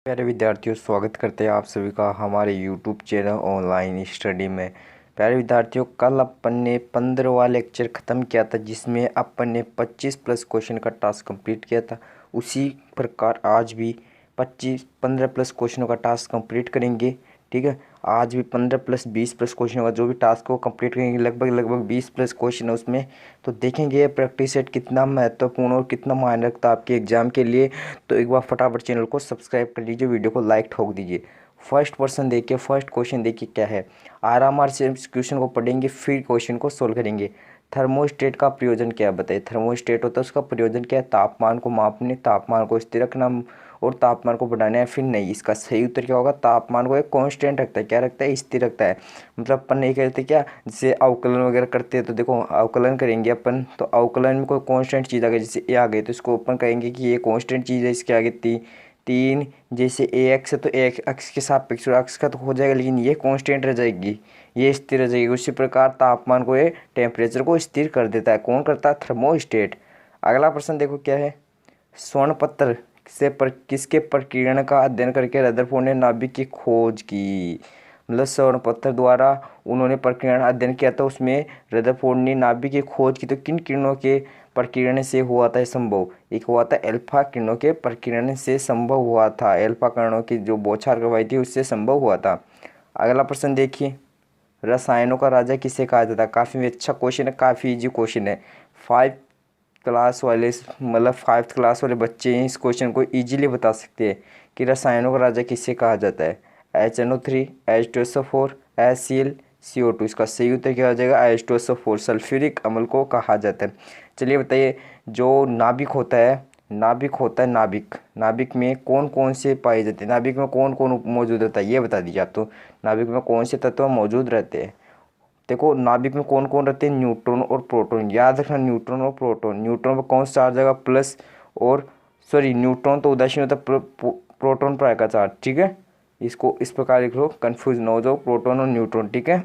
प्यारे विद्यार्थियों, स्वागत करते हैं आप सभी का हमारे YouTube चैनल ऑनलाइन स्टडी में। प्यारे विद्यार्थियों, कल अपन ने 15वां लेक्चर ख़त्म किया था जिसमें अपन ने 25 प्लस क्वेश्चन का टास्क कंप्लीट किया था। उसी प्रकार आज भी 15 प्लस क्वेश्चनों का टास्क कंप्लीट करेंगे। ठीक है, आज भी 15 प्लस 20 प्लस क्वेश्चन का जो भी टास्क को कंप्लीट करेंगे, लगभग 20 प्लस क्वेश्चन है उसमें। तो देखेंगे ये प्रैक्टिस सेट कितना महत्वपूर्ण और कितना मायने रखता है आपके एग्जाम के लिए। तो एक बार फटाफट चैनल को सब्सक्राइब कर लीजिए, वीडियो को लाइक ठोक दीजिए। फर्स्ट क्वेश्चन देखिए क्या है। आराम से इस क्वेश्चन को पढ़ेंगे, फिर क्वेश्चन को सोल्व करेंगे। थर्मोस्टेट का प्रयोजन क्या है बताइए। थर्मोस्टेट होता है, उसका प्रयोजन क्या है? तापमान को मापने, तापमान को स्थिर रखना और तापमान को बढ़ाना है। फिर नहीं, इसका सही उत्तर क्या होगा? तापमान को एक कांस्टेंट रखता है। क्या रखता है? स्थिर रखता है। मतलब अपन नहीं कहते क्या, जैसे अवकलन वगैरह करते हैं तो देखो अवकलन करेंगे अपन, तो अवकलन में कोई कांस्टेंट चीज़ आ गई, जैसे ए आ गई तो इसको अपन कहेंगे कि ये कांस्टेंट चीज़ है। इसके आगे तीन जैसे ए एक्स है तो ए एक्स के सापेक्ष एक्स का तो हो जाएगा, लेकिन ये कांस्टेंट रह जाएगी, ये स्थिर रह जाएगी। उसी प्रकार तापमान को, ये टेम्परेचर को स्थिर कर देता है। कौन करता है? थर्मोस्टेट। अगला प्रश्न देखो क्या है। स्वर्ण पत्र से किसके प्रकीर्णन का अध्ययन करके रदरफोर्ड ने नाभिक की खोज की? मतलब स्वर्ण पत्र द्वारा उन्होंने प्रकीर्णन अध्ययन किया था, उसमें रदरफोर्ड ने नाभिक की खोज की। तो किन किरणों के प्रकीर्णन से हुआ था संभव? एक हुआ था एल्फा किरणों के प्रकीर्णन से संभव हुआ था। एल्फा किरणों की जो बौछार करवाई थी उससे संभव हुआ था। अगला प्रश्न देखिए। रसायनों का राजा किसे कहा जाता है? काफ़ी अच्छा क्वेश्चन है, काफ़ी इजी क्वेश्चन है। 5th क्लास वाले बच्चे इस क्वेश्चन को इजीली बता सकते हैं कि रसायनों का राजा किसे कहा जाता है। HNO3, H2SO4, HCl, CO2। इसका सही उत्तर क्या हो जाएगा? H2SO4 सल्फ्यूरिक अम्ल को कहा जाता है। चलिए बताइए, जो नाभिक होता है नाभिक में कौन कौन से पाए जाते हैं? नाभिक में कौन कौन मौजूद रहता है ये बता दीजिए आप। तो नाभिक में कौन से तत्व मौजूद रहते हैं? देखो नाभिक में कौन कौन रहते हैं? न्यूट्रॉन और प्रोटॉन। याद रखना, न्यूट्रॉन और प्रोटॉन। न्यूट्रॉन पर कौन सा चार्ज आएगा? प्लस। और सॉरी, न्यूट्रॉन तो उदासीन होता है, प्रोटॉन पर आएगा चार्ज। ठीक है, इसको इस प्रकार लिख लो, कंफ्यूज ना हो जाओ, प्रोटॉन और न्यूट्रॉन। ठीक है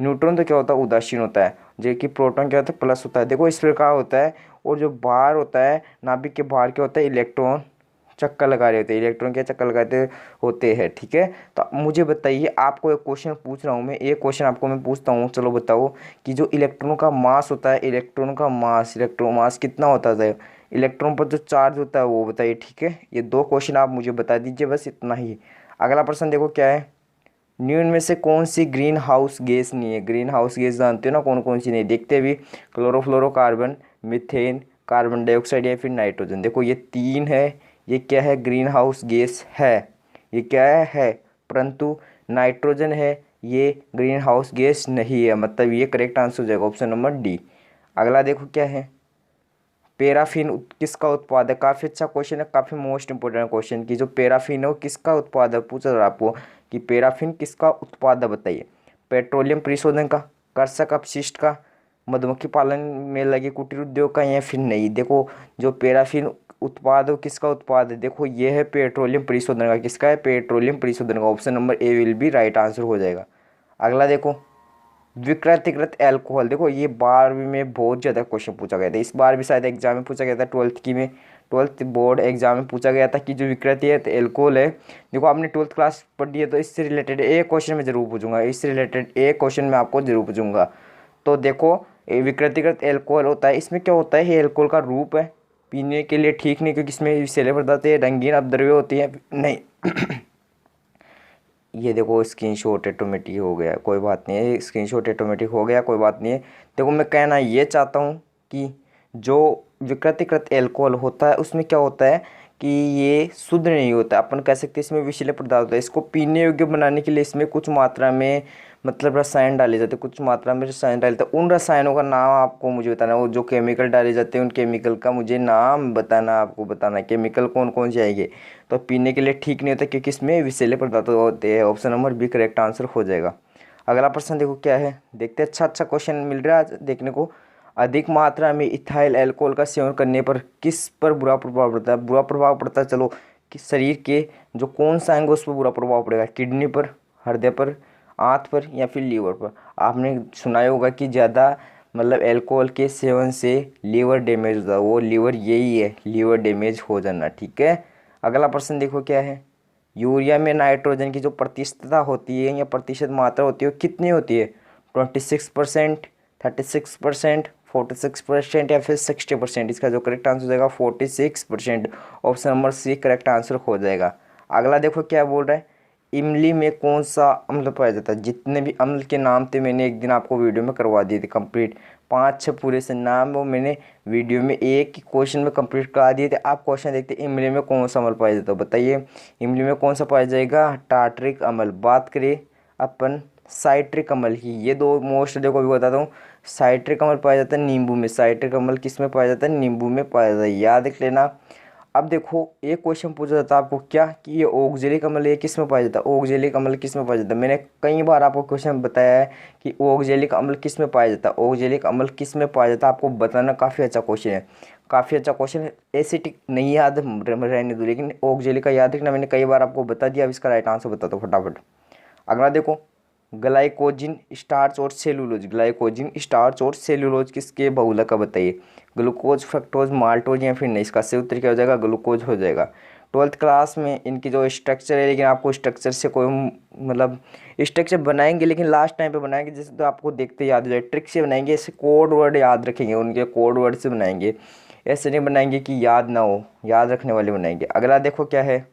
न्यूट्रॉन तो क्या होता है? उदासीन होता है, जबकि प्रोटॉन क्या होता है? प्लस होता है। देखो इस प्रकार होता है। और जो बाहर होता है, नाभिक के बाहर क्या होता है? इलेक्ट्रॉन चक्कर लगा रहे होते हैं। इलेक्ट्रॉन क्या चक्कर लगाते होते हैं? ठीक है, तो मुझे बताइए, आपको एक क्वेश्चन पूछ रहा हूँ मैं, एक क्वेश्चन आपको मैं पूछता हूँ, चलो बताओ कि जो इलेक्ट्रॉन का मास होता है, इलेक्ट्रॉन मास कितना होता है? इलेक्ट्रॉन पर जो चार्ज होता है वो बताइए। ठीक है, ये दो क्वेश्चन आप मुझे बता दीजिए, बस इतना ही। अगला प्रश्न देखो क्या है। निम्न में से कौन सी ग्रीन हाउस गैस नहीं है? ग्रीन हाउस गैस जानते हो ना कौन कौन सी नहीं? देखते भी, क्लोरोफ्लोरोकार्बन, मीथेन, कार्बन डाइऑक्साइड या फिर नाइट्रोजन। देखो ये तीन है, ये क्या है? ग्रीन हाउस गैस है। ये क्या है? परंतु नाइट्रोजन है, ये ग्रीन हाउस गैस नहीं है। मतलब ये करेक्ट आंसर हो जाएगा, ऑप्शन नंबर डी। अगला देखो क्या है। पैराफिन किसका उत्पाद है? काफ़ी अच्छा क्वेश्चन है, काफ़ी मोस्ट इंपोर्टेंट क्वेश्चन की जो पैराफिन है वो किसका उत्पाद है, पूछा जा रहा आपको कि पैराफिन किसका उत्पाद है बताइए। पेट्रोलियम परिशोधन का, कृषक अपशिष्ट का, मधुमक्खी पालन में लगे कुटीर उद्योग का, या फिर नहीं? देखो जो पैराफिन उत्पाद है वो किसका उत्पाद है? देखो ये है पेट्रोलियम परिशोधन का। किसका है? पेट्रोलियम परिशोधन का। Option number A will be right answer हो जाएगा। अगला देखो, विकृतिकृत एल्कोहल। देखो ये 12वीं में बहुत ज़्यादा क्वेश्चन पूछा गया था, इस बार भी शायद एग्जाम में पूछा गया था, 12th बोर्ड एग्जाम में पूछा गया था कि जो विकृतिकृत एल्कोहल है। देखो आपने 12th क्लास पढ़ी है तो इससे रिलेटेड एक क्वेश्चन में जरूर पूछूंगा, इससे रिलेटेड एक क्वेश्चन में आपको जरूर पूछूंगा। तो देखो विकृतिकृत एल्कोहल होता है, इसमें क्या होता है? ये एल्कोहल का रूप है, पीने के लिए ठीक नहीं, क्योंकि इसमें विषैले पदार्थ है, रंगीन अपद्रव्य होती है नहीं। ये देखो स्क्रीनशॉट ऑटोमेटिक हो गया, कोई बात नहीं है, स्क्रीनशॉट ऑटोमेटिक हो गया, कोई बात नहीं है। देखो मैं कहना ये चाहता हूँ कि जो विकृतिकृत एल्कोहल होता है उसमें क्या होता है कि ये शुद्ध नहीं होता। अपन कह सकते हैं इसमें विषैले पदार्थ होता है। इसको पीने योग्य बनाने के लिए इसमें कुछ मात्रा में मतलब रसायन डाले जाते हैं, कुछ मात्रा में रसायन डाले जाते हैं। उन रसायनों का नाम आपको मुझे बताना, वो जो केमिकल डाले जाते हैं उन केमिकल का मुझे नाम बताना, आपको बताना केमिकल कौन कौन से आएंगे। तो पीने के लिए ठीक नहीं होता क्योंकि इसमें विषैले पदार्थ होते हैं। Option number B correct answer हो जाएगा। अगला प्रश्न देखो क्या है, देखते अच्छा अच्छा क्वेश्चन मिल रहा है आज देखने को। अधिक मात्रा में इथाइल अल्कोहल का सेवन करने पर किस पर बुरा प्रभाव पड़ता है? बुरा प्रभाव पड़ता है, चलो कि शरीर के जो कौन सा अंग उस पर बुरा प्रभाव पड़ेगा? किडनी पर, हृदय पर, आंत पर, या फिर लीवर पर? आपने सुना होगा कि ज़्यादा मतलब अल्कोहल के सेवन से लीवर डैमेज होता है, वो लीवर यही है, लीवर डैमेज हो जाना। ठीक है, अगला प्रश्न देखो क्या है। यूरिया में नाइट्रोजन की जो प्रतिशतता होती है या प्रतिशत मात्रा होती है वो कितनी होती है? 26%, 36%, 46% या फिर 60%। इसका जो करेक्ट आंसर हो जाएगा 46%। Option number C correct answer हो जाएगा। अगला देखो क्या बोल रहा है, इमली में कौन सा अम्ल पाया जाता है? जितने भी अम्ल के नाम थे मैंने एक दिन आपको वीडियो में करवा दिए थे कंप्लीट, 5-6 पूरे से नाम वो मैंने वीडियो में एक ही क्वेश्चन में कंप्लीट करा दिए थे। आप क्वेश्चन देखते इमली में कौन सा अम्ल पाया जाता है, बताइए इमली में कौन सा पाया जाएगा? टार्टरिक अम्ल। बात करें अपन साइट्रिक अम्ल की, ये दो मोस्ट देखो अभी बताता हूँ। साइट्रिक अम्ल पाया जाता है नींबू में, साइट्रिक अम्ल किस में पाया जाता है? नींबू में पाया जाता है, याद रख लेना। अब देखो एक क्वेश्चन पूछा जाता है आपको क्या कि ये ऑक्जेलिक अम्ल ये किस में पाया जाता है? ऑक्जेलिक अम्ल किस में पाया जाता है? मैंने कई बार आपको क्वेश्चन बताया है कि ऑक्जेलिक अम्ल किस में पाया जाता है, ऑक्जेलिक अम्ल किस में पाया जाता है, आपको बताना काफ़ी अच्छा क्वेश्चन है, काफ़ी अच्छा क्वेश्चन है। एसिटिक नहीं याद रहने दो, लेकिन ऑक्जेलिक का याद रखना, मैंने कई बार आपको बता दिया। अब इसका राइट आंसर बता दो फटाफट। अगला देखो, ग्लाइकोजिन स्टार्च और सेलुलोज, ग्लाइकोजिन स्टार्च और सेलुलोज किसके बहुलक का बताइए? ग्लूकोज, फ्रक्टोज, माल्टोज या फिर नहीं? इसका सही उत्तर क्या हो जाएगा? ग्लूकोज हो जाएगा। 12th क्लास में इनकी जो स्ट्रक्चर है, लेकिन आपको स्ट्रक्चर से कोई मतलब स्ट्रक्चर बनाएंगे लेकिन लास्ट टाइम पे बनाएंगे, जैसे तो आपको देखते याद हो जाए, ट्रिक से बनाएंगे, ऐसे कोड वर्ड याद रखेंगे, उनके कोड वर्ड से बनाएंगे, ऐसे नहीं बनाएंगे कि याद ना हो, याद रखने वाले बनाएंगे। अगला देखो क्या है,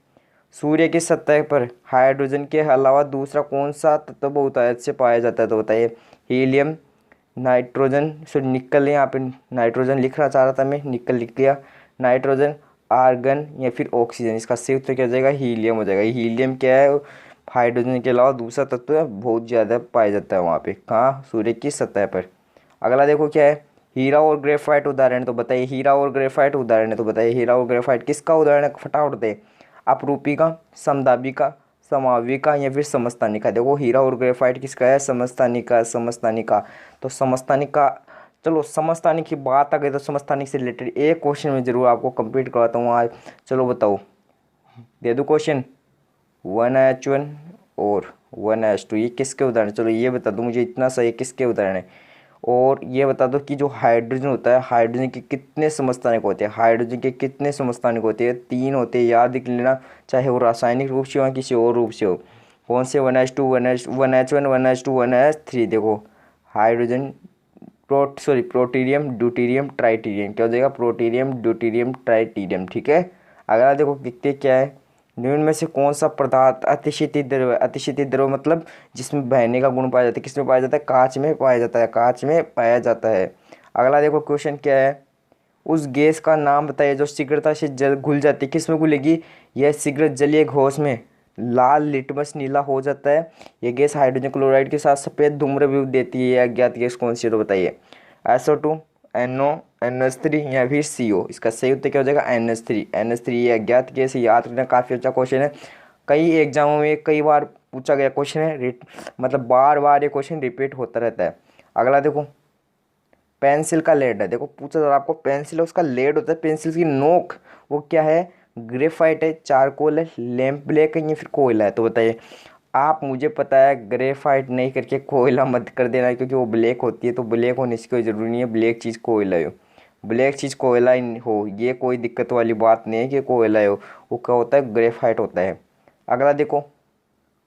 सूर्य की सतह पर हाइड्रोजन के अलावा दूसरा कौन सा तत्व बहुतायत से पाया जाता है? तो बताइए हीलियम, नाइट्रोजन, सॉरी निकल, यहाँ पे नाइट्रोजन लिख रहा चाह रहा था मैं, निकल लिख दिया, नाइट्रोजन, आर्गन या फिर ऑक्सीजन। इसका सही उत्तर क्या हो जाएगा? हीलियम हो जाएगा। हीलियम क्या है? हाइड्रोजन के अलावा दूसरा तत्व है, बहुत ज़्यादा पाया जाता है वहाँ पे, कहाँ? सूर्य की सतह पर। अगला देखो क्या है, हीरा और ग्रेफाइट उदाहरण है, तो बताइए हीरा और ग्रेफाइट उदाहरण है, तो बताइए हीरा और ग्रेफाइट किसका उदाहरण है? फटाफट बताइए। अपरूपी का, समदाबी का, समावी का या फिर समस्थानिक का? देखो हीरा और ग्रेफाइट किसका है? समस्थानिक का, समस्थानिक का। तो समस्थानिक का, चलो समस्थानिक की बात आ गई तो समस्थानिक से रिलेटेड एक क्वेश्चन मैं जरूर आपको कंप्लीट करवाता हूँ आज। चलो बताओ, दे दो क्वेश्चन। 1H1 और 1H2 ये किसके उदाहरण? चलो ये बता दो मुझे, इतना सही किसके उदाहरण है? और ये बता दो कि जो हाइड्रोजन होता है, हाइड्रोजन के कितने समस्थानिक होते हैं? हाइड्रोजन के कितने समस्थानिक होते हैं? 3 होते हैं, याद रख लेना, चाहे वो रासायनिक रूप से हो या किसी और रूप से हो। कौन से? 1H2, 1H1, 1H2, 1H3। देखो हाइड्रोजन, प्रोटीरियम, ड्यूटीरियम, ट्राइटीरियम, क्या हो जाएगा? प्रोटीरियम, ड्यूटीरियम, ट्राइटीरियम, ठीक है। अगला देखो देखते क्या है, निम्न में से कौन सा पदार्थ अतिशीतित द्रव है? अतिशीतित द्रव मतलब जिसमें बहने का गुण पाया जाता है, किसमें पाया जाता है? कांच में पाया जाता है, कांच में पाया जाता है। अगला देखो क्वेश्चन क्या है, उस गैस का नाम बताइए जो शीघ्रता से जल घुल जाती है, किस में घुलेगी? यह शीघ्र जलीय घोष में लाल लिटमस नीला हो जाता है। यह गैस हाइड्रोजन क्लोराइड के साथ सफ़ेद धूम्र भी देती है। अज्ञात गैस कौन सी है? तो बताइए SO2, NO, NH3 या फिर CO। इसका सही उत्तर क्या हो जाएगा? NH3, NH3 ये अज्ञात गैस, याद रखना, काफ़ी अच्छा क्वेश्चन है। कई एग्जामों में कई बार पूछा गया क्वेश्चन है, मतलब बार बार ये क्वेश्चन रिपीट होता रहता है। अगला देखो, पेंसिल का लेड है, देखो पूछा जा रहा आपको, पेंसिल है उसका लेड होता है, पेंसिल की नोक वो क्या है? ग्रेफाइट है, चारकोल है, लैंप ब्लैक है या फिर कोयला है? तो बताइए। आप मुझे पता है ग्रेफाइट नहीं करके कोयला मत कर देना, क्योंकि वो ब्लैक होती है, तो ब्लैक होने की कोई ज़रूरी नहीं है, ब्लैक चीज़ कोयला हो, ब्लैक चीज़ कोयला हो, ये कोई दिक्कत वाली बात नहीं है कि कोयला हो, वो क्या होता है? ग्रेफाइट होता है। अगला देखो,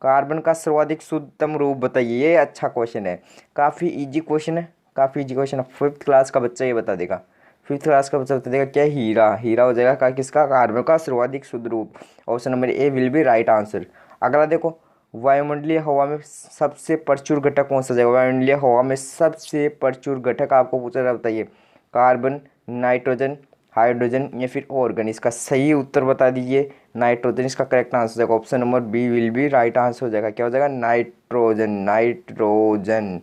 कार्बन का सर्वाधिक शुद्धतम रूप बताइए, ये अच्छा क्वेश्चन है, काफ़ी इजी क्वेश्चन है, काफ़ी इजी क्वेश्चन है, 5th क्लास का बच्चा ये बता देगा, 5th क्लास का बच्चा बता देगा क्या? हीरा, हीरा हो जाएगा का किसका? कार्बन का सर्वाधिक शुद्ध रूप। Option number A will be right answer. अगला देखो, वायुमंडलीय हवा में सबसे प्रचुर घटक कौन सा जाएगा? वायुमंडलीय हवा में सबसे प्रचुर घटक आपको पूछा जाए, बताइए कार्बन, नाइट्रोजन, हाइड्रोजन या फिर ऑर्गन? इसका सही उत्तर बता दीजिए। नाइट्रोजन इसका करेक्ट आंसर हो जाएगा, option number B will be right answer हो जाएगा। क्या हो जाएगा? नाइट्रोजन, नाइट्रोजन,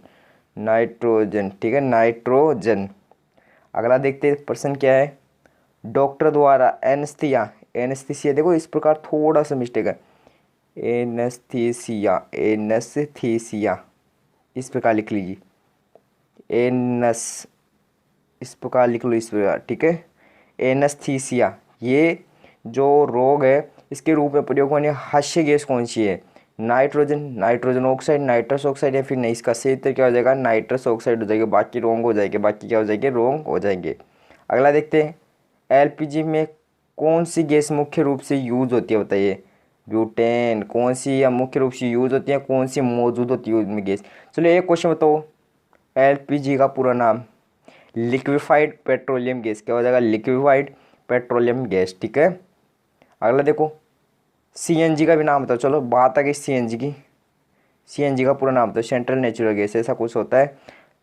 नाइट्रोजन, ठीक है, नाइट्रोजन। अगला देखते हैं प्रश्न क्या है, डॉक्टर द्वारा एनेस्थीसिया, एनेस्थीसिया देखो इस प्रकार थोड़ा सा मिस्टेक है, एनेस्थीसिया, एनेस्थीसिया इस प्रकार लिख लीजिए, एनस इस प्रकार लिख लो, इस प्रकार, ठीक है। एनेस्थीसिया ये जो रोग है इसके रूप में प्रयोग होने हास्य गैस कौन सी है? Nitrogen, nitrogen oxide, nitrous oxide या फिर नहीं? इसका सही उत्तर क्या हो जाएगा? नाइट्रस ऑक्साइड हो जाएगा, बाकी रोंग हो जाएंगे, बाकी क्या हो जाएंगे? रोंग हो जाएंगे। अगला देखते हैं, एलपीजी में कौन सी गैस मुख्य रूप से यूज होती है, बताइए? ब्यूटेन। कौन सी या मुख्य रूप से यूज होती है, कौन सी मौजूद होती है उसमें गैस। चलो एक क्वेश्चन बताओ, एलपीजी का पूरा नाम, लिक्विफाइड पेट्रोलियम गैस, क्या हो जाएगा, लिक्विफाइड पेट्रोलियम गैस, ठीक है। अगला देखो, सीएनजी का भी नाम बताओ। चलो बात आ गई सीएनजी की, सीएनजी का पूरा नाम बताओ, सेंट्रल नेचुरल गैस, ऐसा कुछ होता है।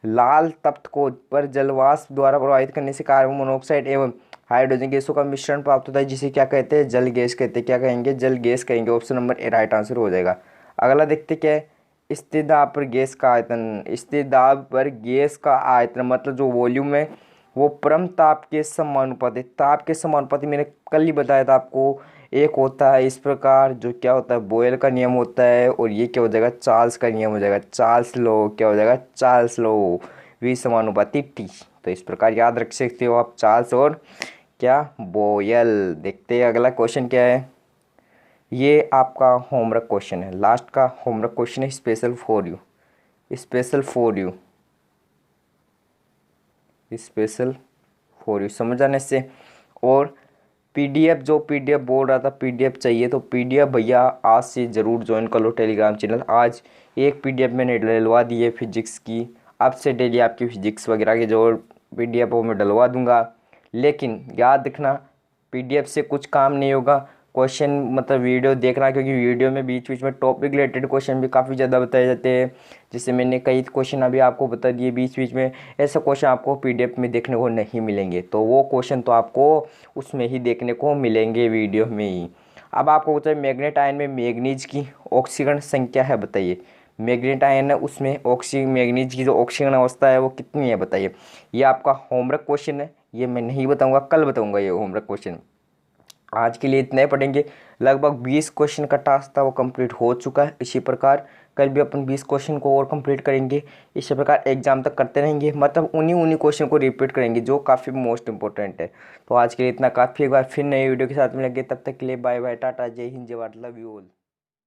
लाल तप्त को पर जलवाष्प द्वारा प्रवाहित करने से कार्बन मोनोऑक्साइड एवं हाइड्रोजन गैसों का मिश्रण प्राप्त होता है, जिसे क्या कहते हैं, जल गैस कहते हैं। क्या कहेंगे, जल गैस कहेंगे। Option number A right answer हो जाएगा। अगला देखते क्या है, स्थिर दाब पर गैस का आयतन, स्थिर दाब पर गैस का आयतन मतलब जो वॉल्यूम है वो परम ताप के समानुपाती, ताप के समानुपाती, मैंने कल ही बताया था आपको। एक होता है इस प्रकार, जो क्या होता है, बॉयल का नियम होता है, और ये क्या हो जाएगा, चार्ल्स का नियम हो जाएगा, चार्ल्स लॉ, क्या हो जाएगा, चार्ल्स लॉ, वी समानुपाती टी। तो इस प्रकार याद रख सकते हो आप, चार्ल्स और क्या, बॉयल। देखते हैं अगला क्वेश्चन क्या है। ये आपका होमवर्क क्वेश्चन है, लास्ट का होमवर्क क्वेश्चन है, special for you, special for you, special for you, समझ आने से। और पीडीएफ, जो पीडीएफ बोल रहा था पीडीएफ चाहिए, तो पीडीएफ भैया आज से ज़रूर ज्वाइन कर लो टेलीग्राम चैनल। आज एक पीडीएफ मैंने डलवा दी है फिजिक्स की, अब से डेली आपकी फिजिक्स वगैरह की जो पीडीएफ वो मैं डलवा दूंगा। लेकिन याद रखना, पीडीएफ से कुछ काम नहीं होगा, क्वेश्चन मतलब वीडियो देखना, क्योंकि वीडियो में बीच बीच में टॉपिक रिलेटेड क्वेश्चन भी काफ़ी ज़्यादा बताए जाते हैं। जैसे मैंने कई क्वेश्चन अभी आपको बता दिए बीच बीच में, ऐसे क्वेश्चन आपको पीडीएफ में देखने को नहीं मिलेंगे, तो वो क्वेश्चन तो आपको उसमें ही देखने को मिलेंगे, वीडियो में ही। अब आपको बताइए, मैग्नेट आयन में मैग्नीज की ऑक्सीकरण संख्या है, बताइए। मैग्नेट आयन है उसमें मैग्नीज की जो ऑक्सीकरण अवस्था है वो कितनी है, बताइए। ये आपका होमवर्क क्वेश्चन है, ये मैं नहीं बताऊंगा, कल बताऊंगा ये होमवर्क क्वेश्चन। आज के लिए इतना ही पढ़ेंगे। लगभग 20 क्वेश्चन का टास्क था वो कंप्लीट हो चुका है। इसी प्रकार कल भी अपन 20 क्वेश्चन को और कंप्लीट करेंगे। इसी प्रकार एग्जाम तक करते रहेंगे, मतलब उन्हीं क्वेश्चन को रिपीट करेंगे जो काफ़ी मोस्ट इंपॉर्टेंट है। तो आज के लिए इतना काफ़ी, एक बार फिर नई वीडियो के साथ मिलेंगे, तब तक के लिए बाय बाय, टाटा, जय हिंद, जय भारत, लव यू ऑल।